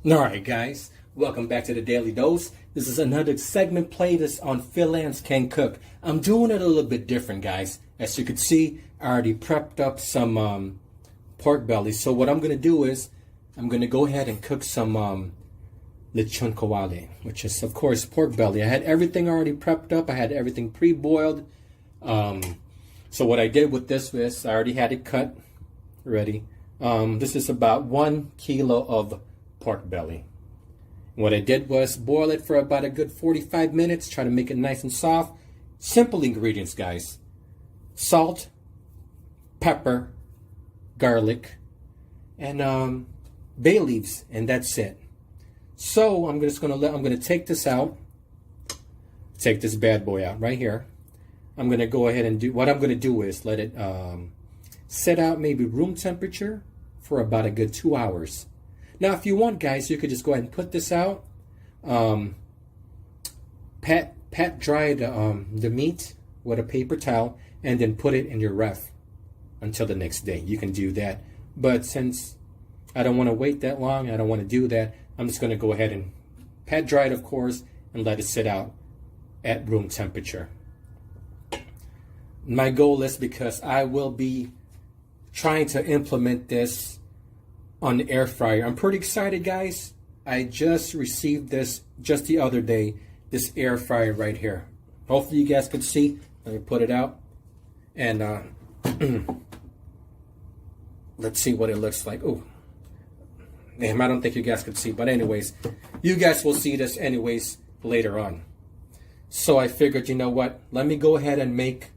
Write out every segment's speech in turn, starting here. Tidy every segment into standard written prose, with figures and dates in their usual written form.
Alright guys, welcome back to the Daily Dose. This is another segment playlist on Phil Lance Can Cook. I'm doing it a little bit different, guys. As you can see, I already prepped up some pork belly. So what I'm going to do is, I'm going to go ahead and cook some lechon kawali, which is of course pork belly. I had everything already prepped up. I had everything pre-boiled. So what I did with this was, I already had it cut ready. This is about 1 kilo of pork belly. What I did was boil it for about a good 45 minutes, try to make it nice and soft. Simple ingredients, guys. Salt, pepper, garlic, and bay leaves, and that's it. So I'm gonna take this out, take this bad boy out right here. I'm gonna go ahead and what I'm gonna do is let it set out maybe room temperature for about a good 2 hours. Now, if you want, guys, you could just go ahead and put this out, pat dry the meat with a paper towel, and then put it in your ref until the next day. You can do that. But since I don't want to wait that long, I don't want to do that, I'm just going to go ahead and pat dry it, of course, and let it sit out at room temperature. My goal is, because I will be trying to implement this on the air fryer. I'm pretty excited, guys. I just received this just the other day, this air fryer right here. Hopefully you guys can see. Let me put it out, and let's see what it looks like. Oh, damn, I don't think you guys can see, but anyways, you guys will see this anyways later on. So I figured, you know what, let me go ahead and make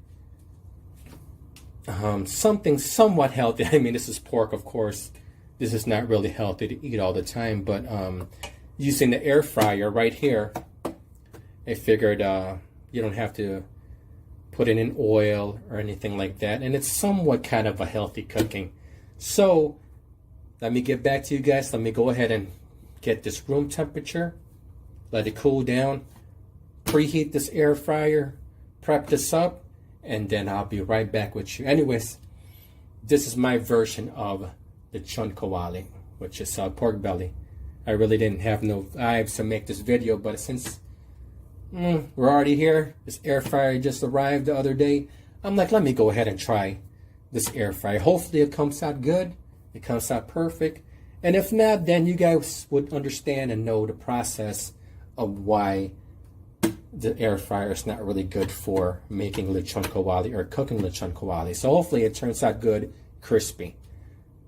something somewhat healthy. I mean, this is pork, of course. This is not really healthy to eat all the time, but using the air fryer right here, I figured you don't have to put it in oil or anything like that, and it's somewhat kind of a healthy cooking. So let me get back to you guys. Let me go ahead and get this room temperature, let it cool down, preheat this air fryer, prep this up, and then I'll be right back with you. Anyways, this is my version of the lechon kawali, which is pork belly. I really didn't have no vibes to make this video, but since we're already here, this air fryer just arrived the other day, I'm like, let me go ahead and try this air fryer. Hopefully it comes out good, it comes out perfect, and if not, then you guys would understand and know the process of why the air fryer is not really good for making lechon kawali or cooking lechon kawali. So hopefully it turns out good, crispy.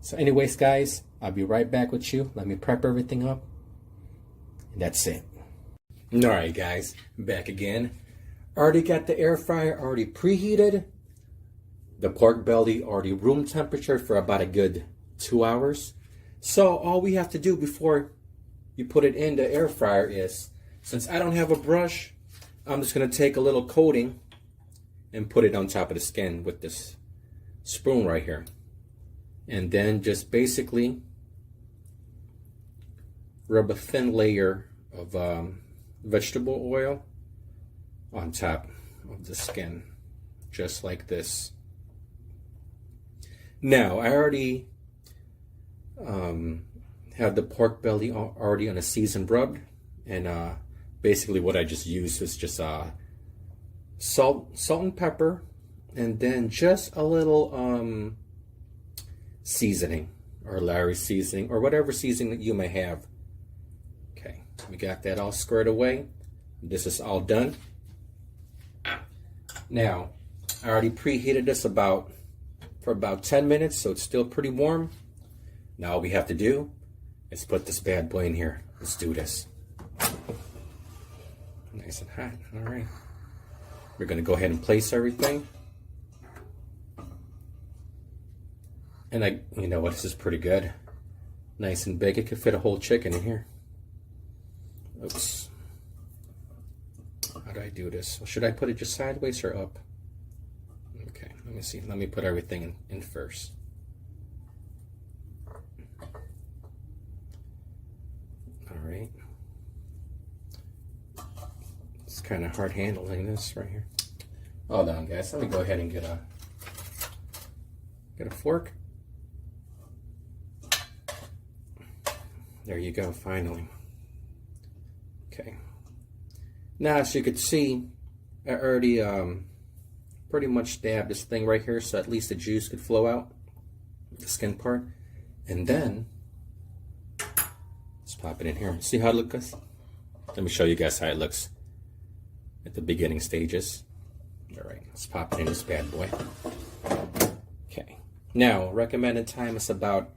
So anyways, guys, I'll be right back with you. Let me prep everything up, and that's it. Alright, guys, back again. Already got the air fryer already preheated. The pork belly already room temperature for about a good 2 hours. So all we have to do before you put it in the air fryer is, since I don't have a brush, I'm just going to take a little coating and put it on top of the skin with this spoon right here. And then just basically rub a thin layer of vegetable oil on top of the skin, just like this. Now, I already have the pork belly already on a seasoned rub, and basically what I just used is just salt and pepper, and then just a little seasoning, or Larry's seasoning, or whatever seasoning that you may have. Okay, we got that all squared away. This is all done. Now, I already preheated this for about 10 minutes, so it's still pretty warm. Now all we have to do is put this bad boy in here. Let's do this. Nice and hot. All right. We're going to go ahead and place everything. And you know what, this is pretty good. Nice and big. It could fit a whole chicken in here. Oops. How do I do this? Well, should I put it just sideways or up? Okay, let me see. Let me put everything in first. All right. It's kind of hard handling this right here. Hold on, guys. Let me go ahead and get a fork. There you go, finally. Okay. Now, as you could see, I already pretty much dabbed this thing right here so at least the juice could flow out, the skin part. And then, let's pop it in here. See how it looks? Let me show you guys how it looks at the beginning stages. All right, let's pop it in this bad boy. Okay. Now, recommended time is about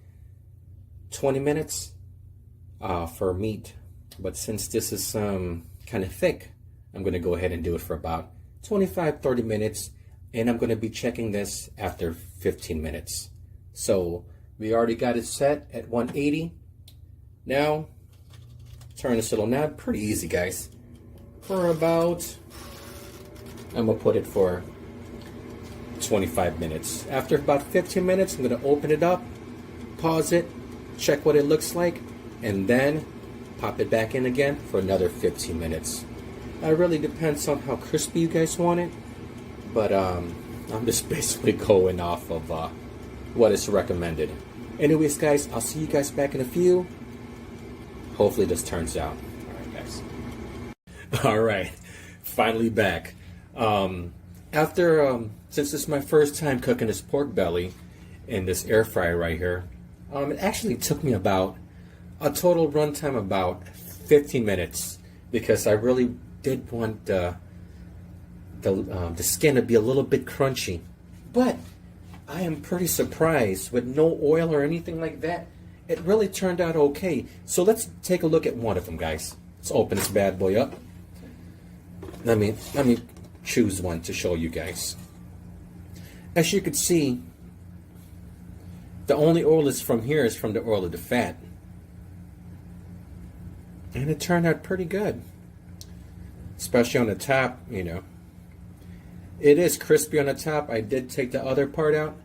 20 minutes for meat. But since this is kind of thick, I'm going to go ahead and do it for about 25-30 minutes. And I'm going to be checking this after 15 minutes. So we already got it set at 180. Now, turn this little knob. Pretty easy, guys. For about, I'm going to put it for 25 minutes. After about 15 minutes, I'm going to open it up, pause it, check what it looks like, and then pop it back in again for another 15 minutes. It really depends on how crispy you guys want it, but I'm just basically going off of what is recommended. Anyways, guys, I'll see you guys back in a few. Hopefully this turns out. All right, guys. All right, finally back. Since this is my first time cooking this pork belly in this air fryer right here, it actually took me about a total runtime about 15 minutes because I really did want the skin to be a little bit crunchy. But I am pretty surprised with no oil or anything like that. It really turned out okay. So let's take a look at one of them, guys. Let's open this bad boy up. Let me choose one to show you guys. As you can see, the only oil is from here is from the oil of the fat. And it turned out pretty good. Especially on the top, you know. It is crispy on the top. I did take the other part out,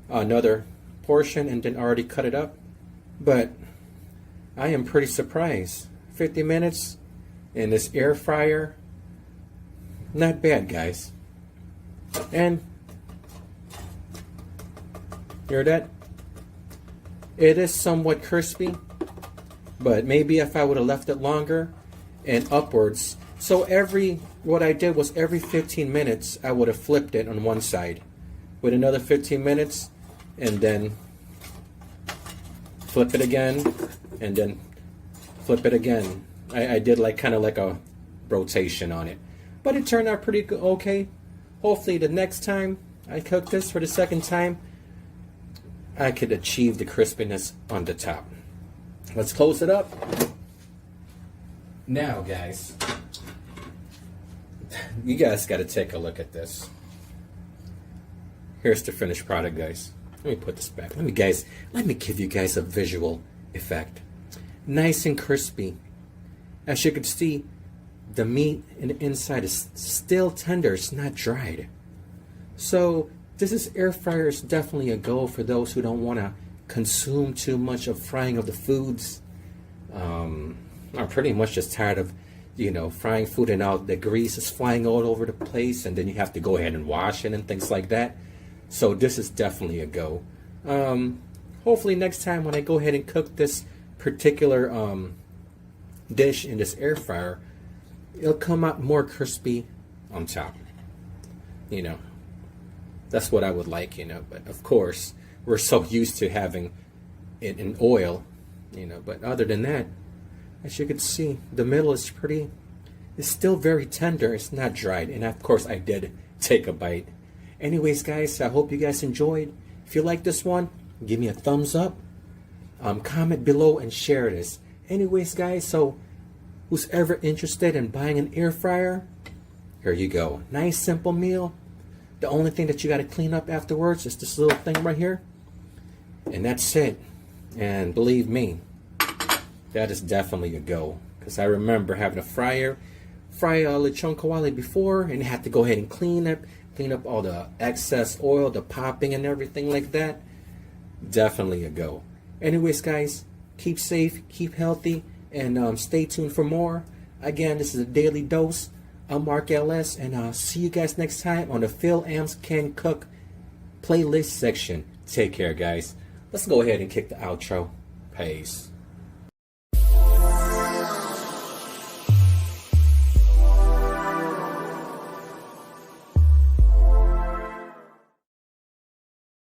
another portion, and then already cut it up. But I am pretty surprised. 50 minutes in this air fryer. Not bad, guys. And hear that? It is somewhat crispy, but maybe if I would have left it longer and upwards. So what I did was every 15 minutes, I would have flipped it on one side with another 15 minutes and then flip it again and then flip it again. I did kind of like a rotation on it, but it turned out pretty good, okay. Hopefully the next time I cook this for the second time, I could achieve the crispiness on the top. Let's close it up. Now, guys, you guys got to take a look at this. Here's the finished product, guys. Let me put this back. Let me give you guys a visual effect. Nice and crispy. As you can see, the meat in the inside is still tender. It's not dried. So this air fryer is definitely a go for those who don't want to consume too much of frying of the foods. I'm pretty much just tired of, frying food and all the grease is flying all over the place, and then you have to go ahead and wash it and things like that. So this is definitely a go. Hopefully next time when I go ahead and cook this particular dish in this air fryer, it'll come out more crispy on top. That's what I would like, but of course we're so used to having it in oil, but other than that, as you can see, the middle is it's still very tender. It's not dried. And of course I did take a bite. Anyways, guys, I hope you guys enjoyed. If you like this one, give me a thumbs up, comment below and share this. Anyways, guys, so who's ever interested in buying an air fryer, here you go. Nice simple meal. The only thing that you got to clean up afterwards is this little thing right here. And that's it. And believe me, that is definitely a go. Because I remember having a fry lechon kawali before, and had to go ahead and clean up all the excess oil, the popping and everything like that. Definitely a go. Anyways, guys, keep safe, keep healthy, and stay tuned for more. Again, this is a daily dose. I'm Mark LS, and I'll see you guys next time on the Phil Am's Can Cook playlist section. Take care, guys. Let's go ahead and kick the outro. Peace.